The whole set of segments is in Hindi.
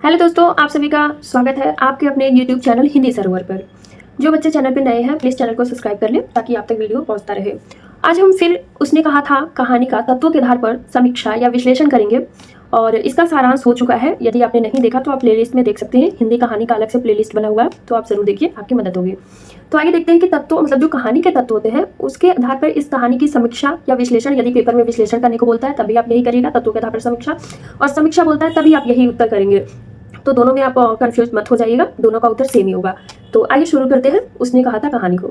हेलो दोस्तों, आप सभी का स्वागत है आपके अपने YouTube चैनल हिंदी सरोवर पर। जो बच्चे चैनल पर नए हैं प्लीज़ चैनल को सब्सक्राइब कर लें ताकि आप तक वीडियो पहुंचता रहे। आज हम फिर उसने कहा था कहानी का तत्वों के आधार पर समीक्षा या विश्लेषण करेंगे और इसका सारांश हो चुका है। यदि आपने नहीं देखा तो आप प्लेलिस्ट में देख सकते हैं। हिंदी कहानी का अलग से प्लेलिस्ट बना हुआ है, तो आप जरूर देखिए, आपकी मदद होगी। तो आइए देखते हैं कि तत्व मतलब जो कहानी के तत्व होते हैं उसके आधार पर इस कहानी की समीक्षा या विश्लेषण, यदि पेपर में विश्लेषण करने को बोलता है तभी आप यही करिएगा, तत्वों के आधार पर समीक्षा, और समीक्षा बोलता है तभी आप यही उत्तर करेंगे। तो दोनों में आप कंफ्यूज मत हो जाइएगा, दोनों का उत्तर सेम ही होगा। तो आइए शुरू करते हैं उसने कहा था कहानी को।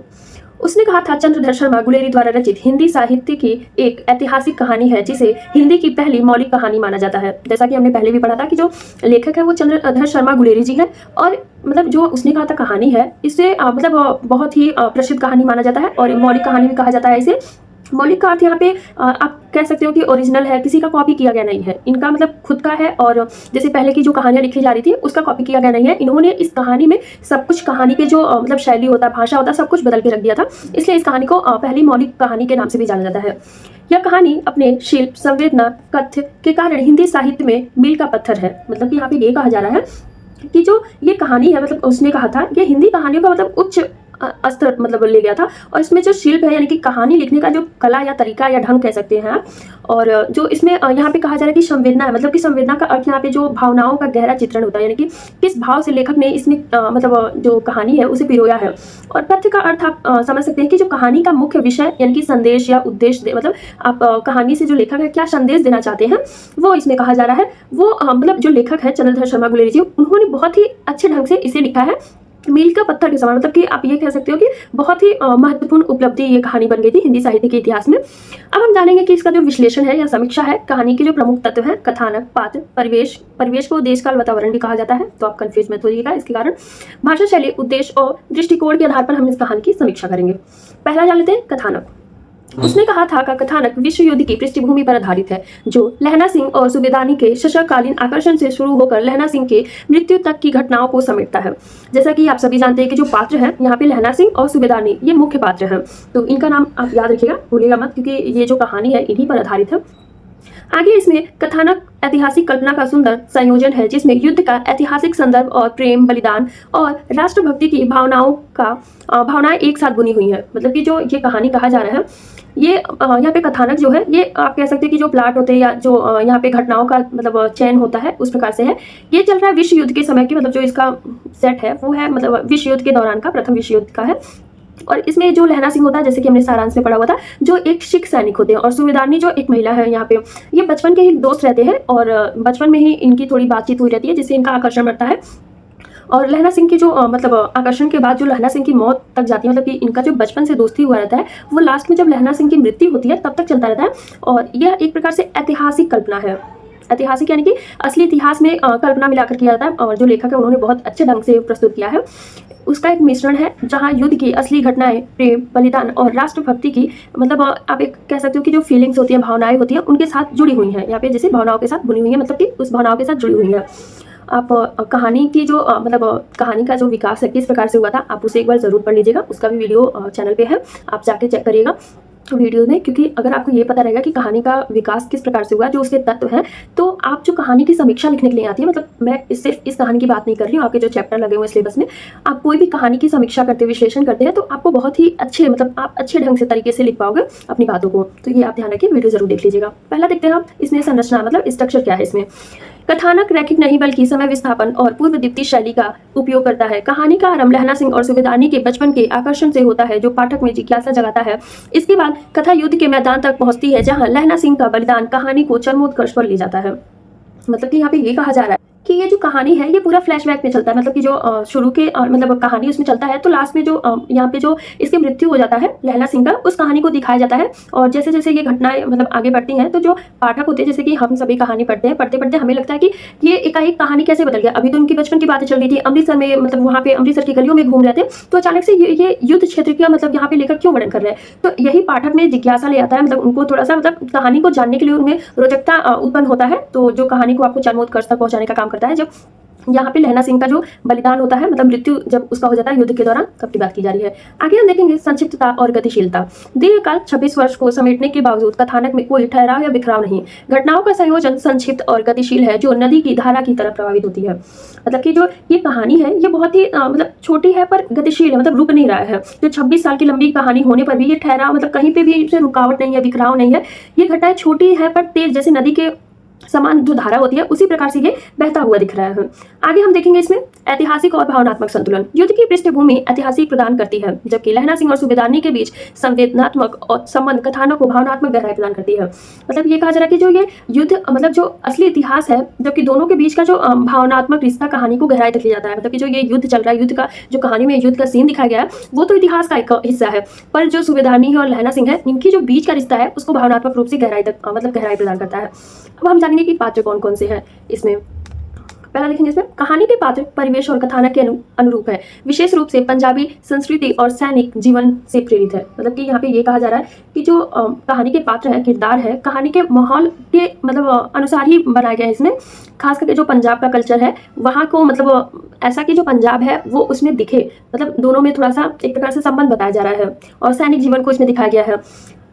उसने कहा था चंद्रधर शर्मा गुलेरी द्वारा रचित हिंदी साहित्य की एक ऐतिहासिक कहानी है जिसे हिंदी की पहली मौलिक कहानी माना जाता है। जैसा कि हमने पहले भी पढ़ा था कि जो लेखक है वो चंद्रधर शर्मा गुलेरी जी है, और मतलब जो उसने कहा था कहानी है इसे मतलब बहुत ही प्रसिद्ध कहानी माना जाता है और मौलिक कहानी भी कहा जाता है इसे। मौलिक का अर्थ यहाँ पे आप कह सकते हो कि ओरिजिनल है, किसी का कॉपी किया गया नहीं है, इनका मतलब खुद का है। और जैसे पहले की जो कहानियां लिखी जा रही थी उसका कॉपी किया गया नहीं है, इन्होंने इस कहानी में सब कुछ, कहानी के जो मतलब शैली होता है, भाषा होता है, सब कुछ बदल के रख दिया था। इसलिए इस कहानी को पहली मौलिक कहानी के नाम से भी जाना जाता है। यह कहानी अपने शिल्प, संवेदना, कथ्य के कारण हिंदी साहित्य में मील का पत्थर है। मतलब कि यहाँ पे ये कहा जा रहा है कि जो ये कहानी है, मतलब उसने कहा था ये हिंदी कहानियों का मतलब उच्च स्तर मतलब ले गया था। और इसमें जो शिल्प है यानी कि कहानी लिखने का जो कला या तरीका या ढंग कह सकते हैं आप, और जो इसमें यहाँ पे कहा जा रहा है कि संवेदना है, मतलब कि संवेदना का अर्थ यहाँ पे जो भावनाओं का गहरा चित्रण होता है, यानी कि किस भाव से लेखक ने इसमें मतलब जो कहानी है उसे पिरोया है। और तथ्य का अर्थ आप समझ सकते हैं कि जो कहानी का मुख्य विषय यानी कि संदेश या उद्देश्य, मतलब आप कहानी से जो लेखक है क्या संदेश देना चाहते हैं वो इसमें कहा जा रहा है। वो मतलब जो लेखक है चंद्रधर शर्मा गुलेरी जी, उन्होंने बहुत ही अच्छे ढंग से इसे लिखा है, मील का पत्थर के समान। मतलब कि आप ये कह सकते हो कि बहुत ही महत्वपूर्ण उपलब्धि ये कहानी बन गई थी हिंदी साहित्य के इतिहास में। अब हम जानेंगे कि इसका जो विश्लेषण है या समीक्षा है, कहानी के जो प्रमुख तत्व हैं, कथानक, पात्र, परिवेश को देश काल वातावरण भी कहा जाता है, तो आप कंफ्यूज मत होइएगा इसके कारण। भाषा शैली, उद्देश्य और दृष्टिकोण के आधार पर हम इस कहानी की समीक्षा करेंगे। पहला जान लेते हैं कथानक। उसने कहा था का कथानक विश्व युद्ध की पृष्ठभूमि पर आधारित है, जो लहना सिंह और सूबेदानी के सशस्त्रकालीन आकर्षण से शुरू होकर लहना सिंह के मृत्यु तक की घटनाओं को समेटता है। जैसा कि आप सभी जानते हैं कि जो पात्र हैं यहाँ पे लहना सिंह और सूबेदानी ये मुख्य पात्र हैं, तो इनका नाम आप याद रखिएगा, भूलिएगा मत, क्योंकि ये जो कहानी है इन्हीं पर आधारित है। आगे इसमें कथानक ऐतिहासिक कल्पना का सुंदर संयोजन है जिसमें युद्ध का ऐतिहासिक संदर्भ और प्रेम, बलिदान और राष्ट्रभक्ति की भावनाएं एक साथ बुनी हुई हैं। मतलब कि जो ये कहानी कहा जा रहा है, ये यहाँ पे कथानक जो है ये आप कह सकते हैं कि जो प्लाट होते हैं या जो यहाँ पे घटनाओं का मतलब चयन होता है उस प्रकार से है। ये चल रहा है विश्व युद्ध के समय की, मतलब जो इसका सेट है वो है मतलब विश्व युद्ध के दौरान का, प्रथम विश्व युद्ध का है। और इसमें जो लहना सिंह होता है, जैसे कि हमने सारांश में पढ़ा हुआ था, जो एक सिख सैनिक होते हैं, और सूबेदारनी जो एक महिला है यहाँ पे, ये बचपन के ही दोस्त रहते हैं और बचपन में ही इनकी थोड़ी बातचीत हुई रहती है जिससे इनका आकर्षण बढ़ता है। और लहना सिंह की जो मतलब आकर्षण के बाद जो लहना सिंह की मौत तक जाती है, मतलब कि इनका जो बचपन से दोस्ती हुआ रहता है वो लास्ट में जब लहना सिंह की मृत्यु होती है तब तक चलता रहता है। और यह एक प्रकार से ऐतिहासिक कल्पना है, ऐतिहासिक यानी कि असली इतिहास में कल्पना मिलाकर किया जाता है, और जो लेखक है उन्होंने बहुत अच्छे ढंग से प्रस्तुत किया है। उसका एक मिश्रण है जहाँ युद्ध की असली घटनाएं, प्रेम, बलिदान और राष्ट्रभक्ति की मतलब आप एक कह सकते हो कि जो फीलिंग्स होती है, भावनाएं होती हैं, उनके साथ जुड़ी हुई हैं। यहाँ पे जैसे भावनाओं के साथ बुनी हुई है, मतलब कि उस भावनाओं के साथ जुड़ी हुई है। आप कहानी की जो मतलब कहानी का जो विकास है किस प्रकार से हुआ था आप उसे एक बार जरूर पढ़ लीजिएगा, उसका भी वीडियो चैनल पे है, आप जाके चेक करिएगा वीडियो में। क्योंकि अगर आपको ये पता रहेगा कि कहानी का विकास किस प्रकार से हुआ, जो उसके तत्व हैं, तो आप जो कहानी की समीक्षा लिखने के लिए आती है, मतलब मैं सिर्फ इस कहानी की बात नहीं कर रही हूँ, आपके जो चैप्टर लगे हुए सिलेबस में, आप कोई भी कहानी की समीक्षा करते, विश्लेषण करते हैं, तो आपको बहुत ही अच्छे मतलब आप अच्छे ढंग से तरीके से लिख पाओगे अपनी बातों को। तो ये आप ध्यान रखिए, वीडियो जरूर देख लीजिएगा। पहला देखते हैं आप इसमें संरचना, मतलब स्ट्रक्चर क्या है इसमें। कथानक रैखिक नहीं बल्कि समय विस्थापन और पूर्व दीप्ति शैली का उपयोग करता है। कहानी का आरंभ लहना सिंह और सूबेदारनी के बचपन के आकर्षण से होता है जो पाठक में जिज्ञासा जगाता है। इसके बाद कथा युद्ध के मैदान तक पहुंचती है जहां लहना सिंह का बलिदान कहानी को चरमोत्कर्ष पर ले जाता है। मतलब कि यहाँ पे ये कहा जा रहा है कि ये जो कहानी है ये पूरा फ्लैशबैक में चलता है, मतलब कि जो शुरू के मतलब कहानी उसमें चलता है, तो लास्ट में जो यहाँ पे जो इसकी मृत्यु हो जाता है लहना सिंह का, उस कहानी को दिखाया जाता है। और जैसे जैसे ये घटनाएं मतलब आगे बढ़ती हैं, तो जो पाठक होते हैं, जैसे कि हम सभी कहानी पढ़ते हैं, पढ़ते पढ़ते हमें लगता है कि ये एकाएक कहानी कैसे बदल गया। अभी तो उनकी बचपन की बातें चल रही थी, अमृतसर में, मतलब वहाँ पे अमृतसर की गलियों में घूम रहे थे, तो अचानक से ये युद्ध क्षेत्र का मतलब यहाँ पे लेकर क्यों वर्णन कर रहे हैं। तो यही पाठक में जिज्ञासा ले आता है, मतलब उनको थोड़ा सा मतलब कहानी को जानने के लिए उनमें रोचकता उत्पन्न होता है, तो जो कहानी को आपको चरमोत्कर्ष तक पहुंचाने का काम करता है। जब यहाँ पे लहना सिंह का जो बलिदान होता है, मतलब मृत्यु जब उसका हो जाता है युद्ध के दौरान, तब की बात की जा रही है। आगे हम देखेंगे संक्षिप्तता और गतिशीलता। दीर्घकाल 26 वर्ष को समेटने के बावजूद कथानक में कोई ठहराव या बिखराव नहीं। घटनाओं का संयोजन संक्षिप्त और गतिशील है, जो नदी की धारा की तरह प्रभावित होती है। मतलब कि जो ये कहानी है ये बहुत ही मतलब छोटी है पर गतिशील है, मतलब रुक नहीं रहा है। जो 26 साल की लंबी कहानी होने पर भी ये ठहराव, मतलब कहीं पे भी इसे रुकावट नहीं है, बिखराव नहीं है। ये घटनाएं छोटी है पर तेज, जैसे नदी के समान जो धारा होती है उसी प्रकार से ये बहता हुआ दिख रहा है। आगे हम देखेंगे इसमें ऐतिहासिक और भावनात्मक संतुलन। युद्ध की पृष्ठभूमि ऐतिहासिक प्रदान करती है, जबकि लहना सिंह और सूबेदारनी के बीच संवेदनात्मक और संबंध कथानक को भावनात्मक गहराई प्रदान करती है। मतलब ये कहा जा रहा है कि जो ये युद्ध, मतलब जो असली इतिहास है, जबकि दोनों के बीच का जो भावनात्मक रिश्ता कहानी को गहराई तक ले जाता है। मतलब कि जो ये युद्ध चल रहा है, युद्ध का जो कहानी में युद्ध का सीन दिखाया गया है वो तो इतिहास का एक हिस्सा है, पर जो सूबेदारनी है और लहना सिंह है, इनकी जो बीच का रिश्ता है उसको भावनात्मक रूप से गहराई तक, मतलब गहराई प्रदान करता है। अब हम जानेंगे कि पात्र कौन कौन से हैं इसमें। पहला देखेंगे इसमें कहानी के पात्र परिवेश और कथानक के अनुरूप है, विशेष रूप से पंजाबी संस्कृति और सैनिक जीवन से प्रेरित है। मतलब कि यहाँ पे ये कहा जा रहा है कि जो कहानी के पात्र है, किरदार है, कहानी के माहौल के मतलब अनुसार ही बनाया गया है इसमें। खास करके जो पंजाब का कल्चर है वहाँ को, मतलब ऐसा कि जो पंजाब है वो उसमें दिखे, मतलब दोनों में थोड़ा सा एक प्रकार से संबंध बताया जा रहा है और सैनिक जीवन को इसमें दिखाया गया है।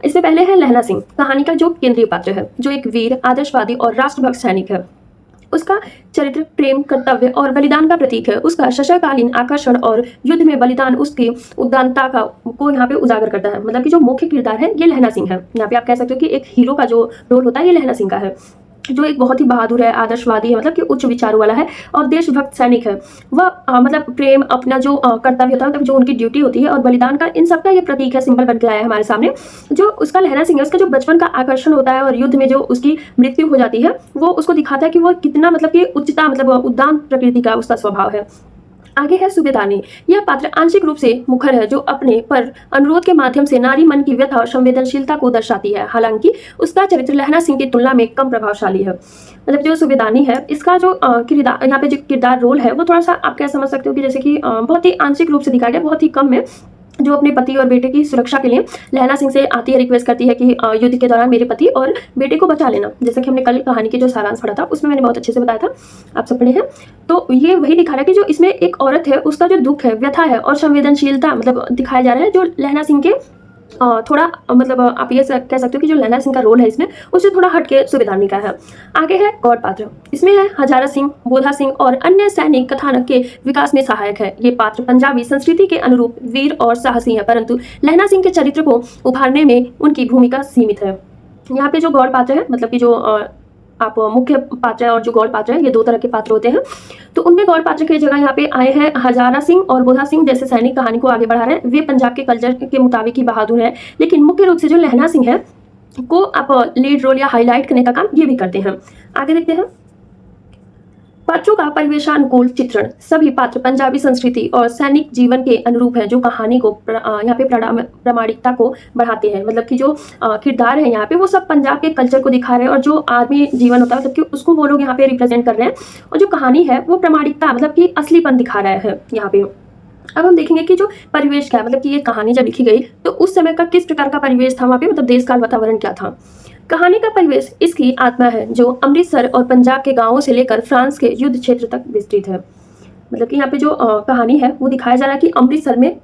इससे पहले है लहना सिंह, कहानी का जो केंद्रीय पात्र है, जो एक वीर, आदर्शवादी और राष्ट्रभक्त सैनिक है। उसका चरित्र प्रेम, कर्तव्य और बलिदान का प्रतीक है। उसका सशस्त्रकालीन आकर्षण और युद्ध में बलिदान उसकी उदारता को यहाँ पे उजागर करता है। मतलब कि जो मुख्य किरदार है ये लहना सिंह है। यहाँ पे आप कह सकते हो कि एक हीरो का जो रोल होता है ये लहना सिंह का है, जो एक बहुत ही बहादुर है, आदर्शवादी है, मतलब कि उच्च विचारों वाला है और देशभक्त सैनिक है। वह मतलब प्रेम, अपना जो कर्तव्य होता है, मतलब जो उनकी ड्यूटी होती है और बलिदान का, इन सब का ये प्रतीक है, सिंबल बन के आया है हमारे सामने। जो उसका लहना सिंह है, उसका जो बचपन का आकर्षण होता है और युद्ध में जो उसकी मृत्यु हो जाती है वो उसको दिखाता है कि वो कितना, मतलब कि उच्चता, मतलब उद्दाम प्रकृति का उसका स्वभाव है। आगे है सूबेदारनी। यह पात्र आंशिक रूप से मुखर है, जो अपने पर अनुरोध के माध्यम से नारी मन की व्यथा और संवेदनशीलता को दर्शाती है। हालांकि उसका चरित्र लहना सिंह की तुलना में कम प्रभावशाली है। मतलब जो सूबेदारनी है इसका जो किरदार, यहाँ पे जो किरदार रोल है वो थोड़ा सा आप क्या समझ सकते हो कि जैसे कि बहुत ही आंशिक रूप से दिखाया गया, बहुत ही कम है। जो अपने पति और बेटे की सुरक्षा के लिए लहना सिंह से आती है, रिक्वेस्ट करती है कि युद्ध के दौरान मेरे पति और बेटे को बचा लेना। जैसे कि हमने कल कहानी के जो सारांश पढ़ा था उसमें मैंने बहुत अच्छे से बताया था, आप सब पढ़े हैं। तो ये वही दिखा रहा है कि जो इसमें एक औरत है उसका जो दुख है, व्यथा है और संवेदनशीलता मतलब दिखाया जा रहा है, जो लहना सिंह के थोड़ा मतलब आप ये कह सकते हो कि जो लहना सिंह का रोल है इसमें उससे थोड़ा हटके सूबेदारनी का है। आगे है गौड़ पात्र। इसमें है हजारा सिंह, बोधा सिंह और अन्य सैनिक कथानक के विकास में सहायक है। ये पात्र पंजाबी संस्कृति के अनुरूप वीर और साहसी है, परंतु लहना सिंह के चरित्र को उभारने में उनकी भूमिका सीमित है। यहाँ पे जो गौड़ पात्र है, मतलब कि जो आप मुख्य पात्र है और जो गौड़ पात्र है, ये दो तरह के पात्र होते हैं। तो उनमें गौड़ पात्र की जगह यहाँ पे आए हैं हजारा सिंह और बोधा सिंह जैसे सैनिक कहानी को आगे बढ़ा रहे हैं। वे पंजाब के कल्चर के मुताबिक ही बहादुर है, लेकिन मुख्य रूप से जो लहना सिंह है को आप लीड रोल या हाईलाइट करने का काम ये भी करते हैं। आगे देखते हैं पात्रों का परिवेशानुकूल चित्रण। सभी पात्र पंजाबी संस्कृति और सैनिक जीवन के अनुरूप है, जो कहानी को यहाँ पे प्रामाणिकता को बढ़ाते हैं। मतलब कि जो किरदार है यहाँ पे वो सब पंजाब के कल्चर को दिखा रहे हैं और जो आर्मी जीवन होता है मतलब कि उसको वो लोग यहाँ पे रिप्रेजेंट कर रहे हैं, और जो कहानी है वो प्रामाणिकता मतलब कि असलीपन दिखा रहा है यहाँ पे। अब हम देखेंगे कि जो परिवेश क्या है, मतलब कि ये कहानी जब लिखी गई तो उस समय का किस प्रकार का परिवेश था वहाँ पे, मतलब देश काल वातावरण क्या था। कहानी का परिवेश इसकी आत्मा है, जो अमृतसर और पंजाब के गांवों से लेकर फ्रांस के युद्ध क्षेत्र तक विस्तृत है। मतलब कि यहाँ पे जो कहानी है वो दिखाया जा रहा है कि अमृतसर में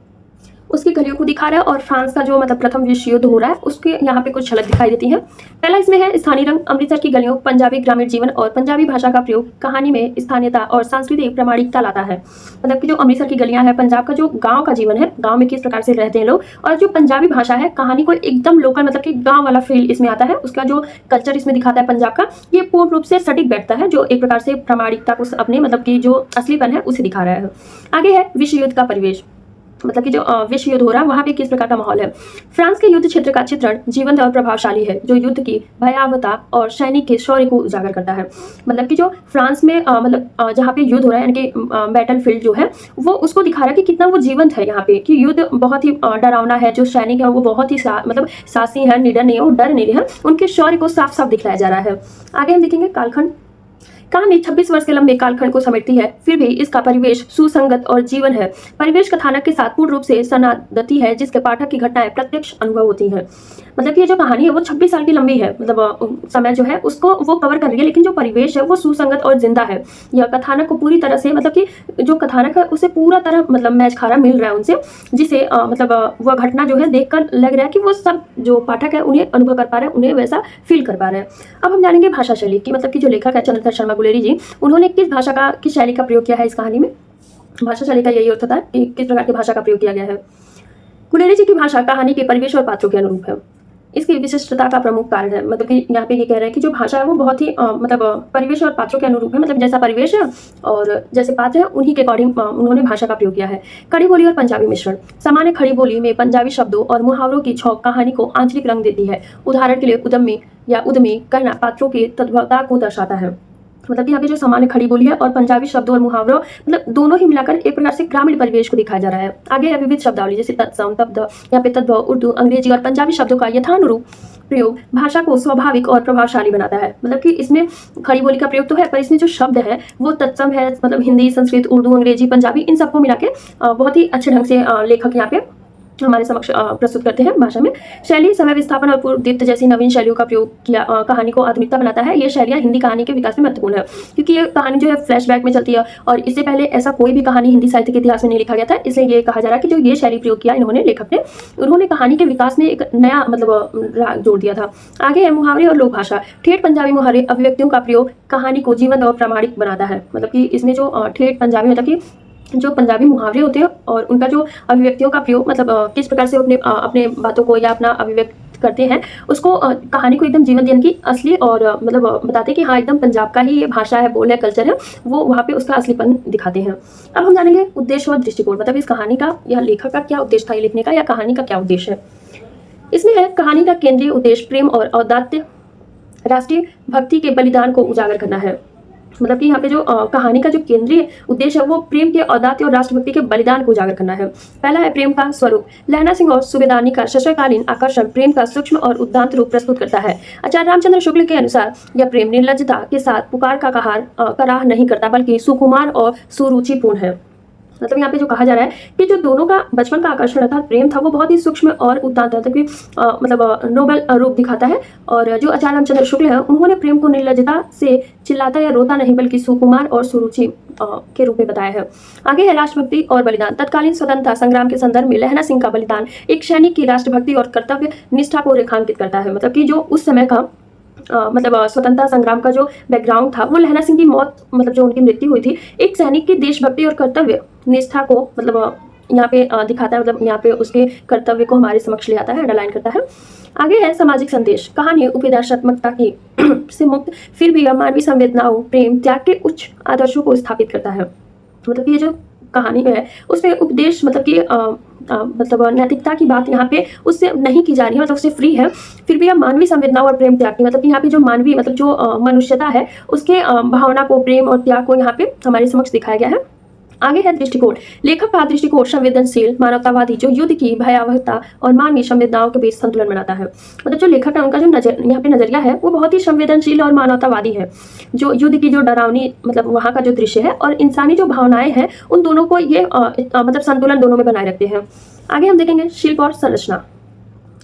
उसकी गलियों को दिखा रहा है और फ्रांस का जो मतलब प्रथम विश्व युद्ध हो रहा है उसके यहाँ पे कुछ झलक दिखाई देती है। पहला इसमें है स्थानीय रंग, अमृतसर की गलियों, पंजाबी ग्रामीण जीवन और पंजाबी भाषा का प्रयोग कहानी में स्थानीयता और सांस्कृतिक प्रामाणिकता लाता है। मतलब कि जो अमृतसर की गलियां हैं, पंजाब का जो गाँव का जीवन है, गाँव में किस प्रकार से रहते हैं लोग, और जो पंजाबी भाषा है कहानी को एकदम लोकल मतलब कि गाँव वाला फील इसमें आता है। उसका जो कल्चर इसमें दिखाता है पंजाब का, ये पूर्ण रूप से सटीक बैठता है, जो एक प्रकार से प्रामाणिकता को अपने मतलब कि जो असलीपन है उसे दिखा रहा है। आगे है विश्व युद्ध का परिवेश। मतलब कि जो विश्व युद्ध हो रहा है वहाँ पे किस प्रकार का माहौल है। फ्रांस के युद्ध क्षेत्र का चित्रण जीवंत और प्रभावशाली है, जो युद्ध की भयावहता और सैनिक के शौर्य को उजागर करता है। मतलब कि जो फ्रांस में मतलब जहाँ पे युद्ध हो रहा है, यानी कि बैटल फील्ड जो है वो उसको दिखा रहा है कि कितना वो जीवंत है यहाँ पे, कि युद्ध बहुत ही डरावना है, जो सैनिक है वो बहुत ही मतलब साहसी है, निडर नहीं है, वो डर नहीं है, उनके शौर्य को साफ साफ दिखलाया जा रहा है। आगे हम देखेंगे कालखंड। कहानी 26 वर्ष के लंबे कालखंड को समेटती है, फिर भी इसका परिवेश सुसंगत और जीवन है। परिवेश कथानक के साथ पूर्ण रूप से सनादती है, जिसके पाठक की घटनाएं प्रत्यक्ष अनुभव होती हैं। मतलब कि ये जो कहानी है वो 26 साल की लंबी है, मतलब समय जो है उसको वो कवर कर रही है, लेकिन जो परिवेश है वो सुसंगत और जिंदा है। यह कथानक को पूरी तरह से, मतलब कि जो कथानक है उसे पूरा तरह मतलब मैच खारा मिल रहा है उनसे, जिसे मतलब वह घटना जो है देखकर लग रहा है कि वो सब जो पाठक है उन्हें अनुभव कर पा रहे हैं, उन्हें वैसा फील कर पा रहे हैं। अब हम जानेंगे भाषा शैली की, मतलब कि जो लेखक है चंद्रशेखर शर्मा गुलेरी जी, उन्होंने किस भाषा का, किस शैली का प्रयोग किया है इस कहानी में। भाषा शैली का यही अर्थ होता है कि किस प्रकार की भाषा का प्रयोग किया गया है। गुलेरी जी की भाषा कहानी के परिवेश और पात्रों के अनुरूप है। इसकी विशिष्टता का प्रमुख कारण है, मतलब कि यहाँ पे ये कह रहे हैं कि जो भाषा है वो बहुत ही मतलब परिवेश और पात्रों के अनुरूप है, मतलब जैसा परिवेश है और जैसे पात्र है उन्हीं के अकॉर्डिंग उन्होंने भाषा का प्रयोग किया है। खड़ी बोली और पंजाबी मिश्रण। सामान्य खड़ी बोली में पंजाबी शब्दों और मुहावरों की छौक कहानी को आंचलिक रंग देती है। उदाहरण के लिए उद्यमी या उद्यमी कहना पात्रों की तद्भवता को दर्शाता है। मतलब यहाँ पे जो सामान्य खड़ी बोली है और पंजाबी शब्दों और मुहावरों, मतलब दोनों ही मिलाकर एक प्रकार से ग्रामीण परिवेश को दिखाया जा रहा है। आगे है विविध शब्दावली, जैसे तत्सम, तब्द, यहाँ पे तद्भव, उर्दू, अंग्रेजी और पंजाबी शब्दों का यथानुरूप प्रयोग भाषा को स्वाभाविक और प्रभावशाली बनाता है। मतलब कि इसमें खड़ी बोली का प्रयोग तो है, पर इसमें जो शब्द है वो तत्सम है, मतलब हिंदी, संस्कृत, उर्दू, अंग्रेजी, पंजाबी, इन सबको मिला के बहुत ही अच्छे ढंग से लेखक यहाँ पे हमारे समक्ष प्रस्तुत करते हैं भाषा में। शैली, समय विस्थापन और पूर्वदीप्त जैसी नवीन शैलियों का प्रयोग किया कहानी को आधुनिकता बनाता है। ये शैलियाँ हिंदी कहानी के विकास में महत्वपूर्ण है, क्योंकि ये कहानी जो है फ्लैशबैक में चलती है और इससे पहले ऐसा कोई भी कहानी हिंदी साहित्य के इतिहास में नहीं लिखा गया था। इसलिए ये कहा जा रहा है कि जो ये शैली प्रयोग किया इन्होंने, लेखक ने, उन्होंने कहानी के विकास में एक नया मतलब राग जोड़ दिया था। आगे है मुहावरे और लोक भाषा। ठेठ पंजाबी मुहावरे अभिव्यक्तियों का प्रयोग कहानी को जीवंत और प्रामाणिक बनाता है। मतलब कि इसमें जो ठेठ पंजाबी, मतलब कि जो पंजाबी मुहावरे होते हैं और उनका जो अभिव्यक्तियों का प्रयोग, मतलब किस प्रकार से अपने बातों को या अपना अभिव्यक्त करते हैं, उसको कहानी को एकदम जीवन देने की असली और मतलब बताते हैं कि हाँ एकदम पंजाब का ही ये भाषा है, बोल है, कल्चर है, वो वहाँ पे उसका असलीपन दिखाते हैं। अब हम जानेंगे उद्देश्य और दृष्टिकोण, मतलब इस कहानी का या लेखक का क्या उद्देश्य था लिखने का, या कहानी का क्या उद्देश्य है। इसमें है कहानी का केंद्रीय उद्देश्य प्रेम और औदात्य, राष्ट्रीय भक्ति के बलिदान को उजागर करना है। मतलब कि यहाँ पे जो कहानी का जो केंद्रीय उद्देश्य है वो प्रेम के औदात्य और राष्ट्रभक्ति के बलिदान को उजागर करना है। पहला है प्रेम का स्वरूप। लहना सिंह और सूबेदानी का सशयकालीन आकर्षण प्रेम का सूक्ष्म और उद्दांत रूप प्रस्तुत करता है। आचार्य रामचंद्र शुक्ल के अनुसार यह प्रेम निर्लज्जता के साथ पुकार का कराह नहीं करता, बल्कि सुकुमार और सुरुचिपूर्ण है। मतलब यहाँ पे जो कहा जा रहा है कि जो दोनों का बचपन का आकर्षण अर्थात प्रेम था वो बहुत ही सूक्ष्म और उदात्त, मतलब नोबल रूप दिखाता है। और जो आचार्य रामचंद्र शुक्ल है उन्होंने प्रेम को निर्लज्जता से चिल्लाता या रोता नहीं, बल्कि सुकुमार और सुरुचि के रूप में बताया है। आगे है राष्ट्रभक्ति और बलिदान। तत्कालीन स्वतंत्रता संग्राम के संदर्भ में लहना सिंह का बलिदान एक सैनिक की राष्ट्रभक्ति और कर्तव्य निष्ठा को रेखांकित करता है। मतलब कि जो उस समय का मतलब स्वतंत्रता संग्राम का जो बैकग्राउंड था वो लहना सिंह की मौत, मतलब जो उनकी मृत्यु हुई थी, एक सैनिक की देशभक्ति और कर्तव्य निष्ठा को मतलब यहाँ पे दिखाता है। मतलब यहाँ पे उसके कर्तव्य को हमारे समक्ष ले आता है, अंडरलाइन करता है। आगे है सामाजिक संदेश। कहानी उपदेशात्मकता की से मुक्त, फिर भी मानवीय संवेदनाओं, प्रेम, त्याग के उच्च आदर्शों को स्थापित करता है। मतलब ये जो कहानी है उसमें उपदेश, मतलब कि मतलब नैतिकता की बात यहाँ पे उससे नहीं की जा रही है, मतलब उससे फ्री है। फिर भी यह मानवीय संवेदनाओं और प्रेम त्याग की, मतलब यहाँ पे जो मानवीय, मतलब जो मनुष्यता है उसके भावना को, प्रेम और त्याग को यहाँ पे हमारे समक्ष दिखाया गया है। आगे है दृष्टिकोण। लेखक का दृष्टिकोण संवेदनशील, मानवतावादी, जो युद्ध की भयावहता और मानवीय संवेदनाओं के बीच संतुलन बनाता है। मतलब जो लेखक है उनका जो यहाँ पे नजरिया है वो बहुत ही संवेदनशील और मानवतावादी है। जो युद्ध की जो डरावनी, मतलब वहाँ का जो दृश्य है और इंसानी जो भावनाएं हैं उन दोनों को ये मतलब संतुलन दोनों में बनाए रखते हैं। आगे हम देखेंगे शिल्प और संरचना।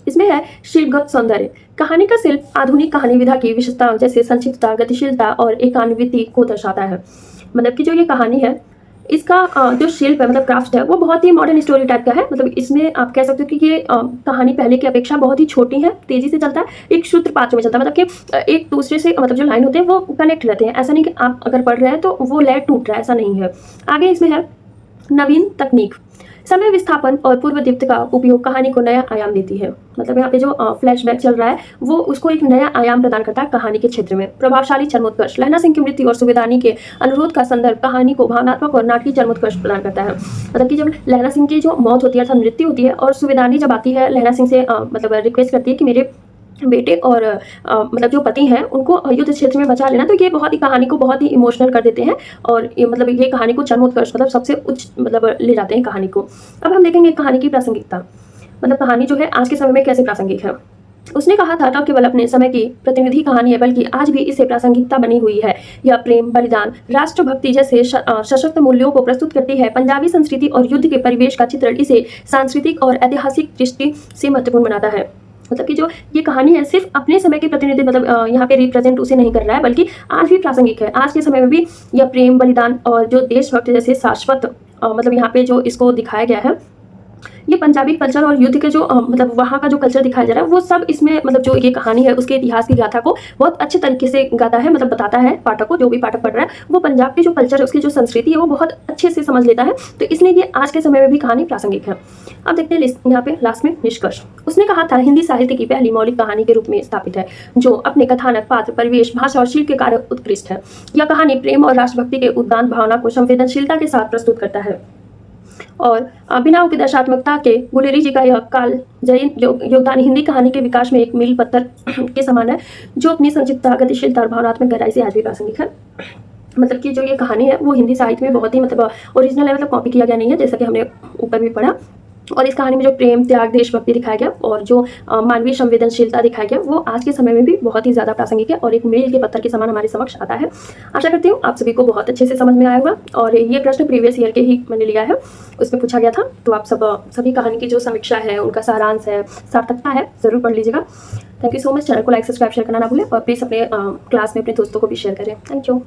इसमें है शिल्पगत सौंदर्य। कहानी का शिल्प आधुनिक कहानी विधा की विशेषताओं जैसे संक्षिप्तता, गतिशीलता और एकान्विति को दर्शाता है। मतलब कि जो ये कहानी है इसका जो शिल्प है, मतलब क्राफ्ट है, वो बहुत ही मॉडर्न स्टोरी टाइप का है। मतलब इसमें आप कह सकते हो कि ये कहानी पहले की अपेक्षा बहुत ही छोटी है, तेजी से चलता है, एक सूत्रपात में चलता है। मतलब कि एक दूसरे से मतलब जो लाइन होते हैं वो कनेक्ट रहते हैं, ऐसा नहीं कि आप अगर पढ़ रहे हैं तो वो लय टूट रहा है, ऐसा नहीं है। आगे इसमें है नवीन तकनीक। समय विस्थापन और पूर्व दीप्त का उपयोग कहानी को नया आयाम देती है। मतलब यहाँ पे जो फ्लैशबैक चल रहा है वो उसको एक नया आयाम प्रदान करता है कहानी के क्षेत्र में। प्रभावशाली चरमोत्कर्ष। लहना सिंह की मृत्यु और सूबेदानी के अनुरोध का संदर्भ कहानी को भावनात्मक और नाटकीय चरमोत्कर्ष प्रदान करता है। मतलब कि जब लहना सिंह की जो मौत होती है अर्थात मृत्यु होती है और सूबेदानी जब आती है लहना सिंह से मतलब रिक्वेस्ट करती है कि मेरे बेटे और मतलब जो पति हैं उनको युद्ध क्षेत्र में बचा लेना, तो ये बहुत ही कहानी को बहुत ही इमोशनल कर देते हैं और ये मतलब ये कहानी को चरमोत्कर्ष मतलब सबसे उच्च मतलब ले जाते हैं कहानी को। अब हम देखेंगे कहानी की प्रासंगिकता। मतलब कहानी जो है आज के समय में कैसे प्रासंगिक है। उसने कहा था न केवल अपने समय की प्रतिनिधि कहानी है बल्कि आज भी इसे प्रासंगिकता बनी हुई है। यह प्रेम, बलिदान, राष्ट्रभक्ति जैसे सशक्त मूल्यों को प्रस्तुत करती है। पंजाबी संस्कृति और युद्ध के परिवेश का चित्रण इसे सांस्कृतिक और ऐतिहासिक दृष्टि से महत्वपूर्ण बनाता है। मतलब कि जो ये कहानी है सिर्फ अपने समय के प्रतिनिधि मतलब यहाँ पे रिप्रेजेंट उसे नहीं कर रहा है बल्कि आज भी प्रासंगिक है। आज के समय में भी यह प्रेम, बलिदान और जो देशभक्त जैसे शाश्वत मतलब यहाँ पे जो इसको दिखाया गया है, ये पंजाबी कल्चर और युद्ध के जो मतलब वहाँ का जो कल्चर दिखाया जा रहा है वो सब इसमें मतलब जो ये कहानी है उसके इतिहास की गाथा को बहुत अच्छे तरीके से गाता है, मतलब बताता है पाठक को। जो भी पाठक पढ़ रहा है वो पंजाब की जो कल्चर है, उसकी जो संस्कृति है वो बहुत अच्छे से समझ लेता है, तो इसलिए ये आज के समय में भी कहानी प्रासंगिक है। अब देखते हैं यहाँ पे लास्ट में निष्कर्ष। उसने कहा था हिंदी साहित्य की पहली मौलिक कहानी के रूप में स्थापित है जो अपने कथानक, पात्र, परिवेश, भाषा और शिल्प के कार्य उत्कृष्ट है। यह कहानी प्रेम और राष्ट्रभक्ति के उद्दान भावना को संवेदनशीलता के साथ प्रस्तुत करता है और बिना उपदेशात्मकता के गुलेरी जी का यह कालजयी योगदान हिंदी कहानी के विकास में एक मील पत्थर के समान है जो अपनी संक्षिप्तता, गतिशीलता और भावनात्मक गहराई से आज भी प्रासंगिक है। मतलब कि जो ये कहानी है वो हिंदी साहित्य में बहुत ही मतलब ओरिजिनल है, मतलब कॉपी किया गया नहीं है, जैसा कि हमने ऊपर भी पढ़ा। और इस कहानी में जो प्रेम, त्याग, देशभक्ति दिखाया गया और जो मानवीय संवेदनशीलता दिखाया गया वो आज के समय में भी बहुत ही ज़्यादा प्रासंगिक है और एक मील के पत्थर के समान हमारे समक्ष आता है। आशा करती हूँ आप सभी को बहुत अच्छे से समझ में आया होगा। और ये प्रश्न प्रीवियस ईयर के ही मैंने लिया है, उसमें पूछा गया था, तो आप सभी कहानी की जो समीक्षा है, उनका सारांश है, सार्थकता है, ज़रूर पढ़ लीजिएगा। Thank you so much. Channel को लाइक, सब्सक्राइब, शेयर करना ना भूलें और प्लीज़ अपने क्लास में अपने दोस्तों को भी शेयर करें। Thank you.